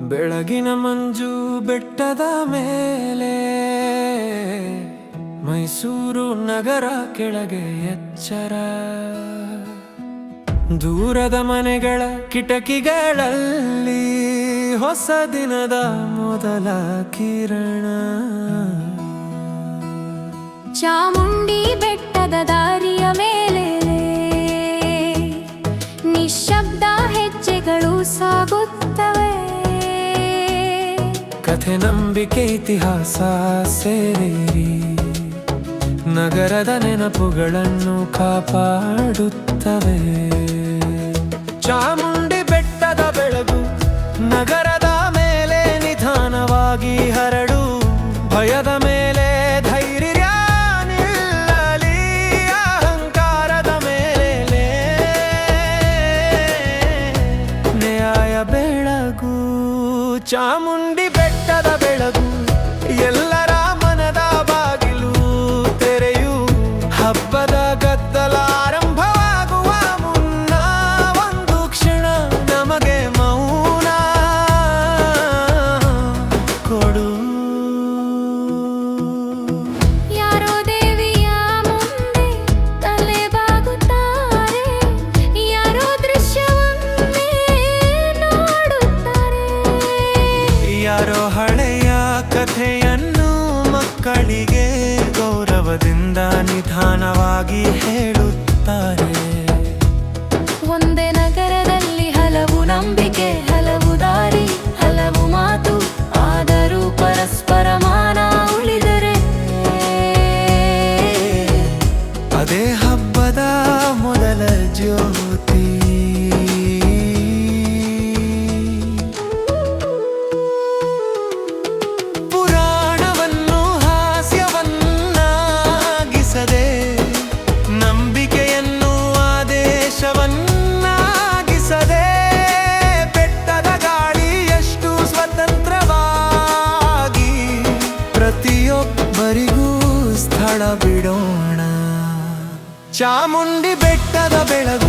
ಬೆಳಗಿನ ಮಂಜು ಬೆಟ್ಟದ ಮೇಲೆ, ಮೈಸೂರು ನಗರ ಕೆಳಗೆ ಎಚ್ಚರ. ದೂರದ ಮನೆಗಳ ಕಿಟಕಿಗಳಲ್ಲಿ ಹೊಸ ದಿನದ ಮೊದಲ ಕಿರಣ. ಚಾಮುಂಡಿ ಬೆಟ್ಟದ ದಾರಿಯ ಮೇಲೆ ನಿಶ್ಶಬ್ದ ಹೆಜ್ಜೆಗಳು ಸಾಗುತ್ತವೆ. ಕಥೆ, ನಂಬಿಕೆ, ಇತಿಹಾಸ ಸೇರಿ ನಗರದ ನೆನಪುಗಳನ್ನು ಕಾಪಾಡುತ್ತವೆ. ಚಾಮುಂಡಿ ಬೆಟ್ಟದ ಬೆಳಗು ನಗರದ ಮೇಲೆ ನಿಧಾನವಾಗಿ ಹರಡು. ಭಯದ ಮೇಲೆ ಧೈರ್ಯ ನಿಲ್ಲಲಿ, ಅಹಂಕಾರದ ಮೇಲೆ ನ್ಯಾಯ ಬೆಳಗು. ಚಾಮುಂಡಿ ಬೆಟ್ಟದ ಬೆಳಗು ಎಲ್ಲರ ಮನದ ಬಾಗಿಲು ತೆರೆಯು. ಹಬ್ಬದ ಗದ್ದಲ ಆರಂಭವಾಗುವ ಮುನ್ನ ಒಂದು ಕ್ಷಣ ನಮಗೆ ಮೌನ ಕೊಡು. ಯಾರೋ ದೇವಿಯ ಮುಂದೆ ತಲೆ ಬಾಗುತ್ತಾರೆ, ಯಾರೋ ದೃಶ್ಯವನ್ನೇ ನೋಡುತ್ತಾರೆ. ಯಾರೋ ಹಳೆಯ ಕಥೆಯನ್ನು ಮಕ್ಕಳಿಗೆ ಗೌರವದಿಂದ ನಿಧಾನವಾಗಿ ಹೇಳುತ್ತಾರೆ. ಒಂದೇ ನಗರದಲ್ಲಿ ಹಲವು ನಂಬಿಕೆ, ಹಲವು ದಾರಿ, ಹಲವು ಮಾತು, ಆದರೂ ಪರಸ್ಪರ ಮಾನ ಉಳಿದರೆ ಅದೇ ಹಬ್ಬದ ಮೊದಲ ಜ್ಯೋತಿ. ಪುರಾಣವನ್ನು ಹಾಸ್ಯವನ್ನಾಗಿಸದೆ, ನಂಬಿಕೆಯನ್ನು ಆದೇಶವನ್ನಾಗಿಸದೆ, ಬೆಟ್ಟದ ಗಾಳಿ ಎಷ್ಟು ಸ್ವತಂತ್ರವಾಗಿ ಪ್ರತಿಯೊಬ್ಬರಿಗೂ ಸ್ಥಳ ಬಿಡೋಣ. ಚಾಮುಂಡಿ ಬೆಟ್ಟದ ಬೆಳಗು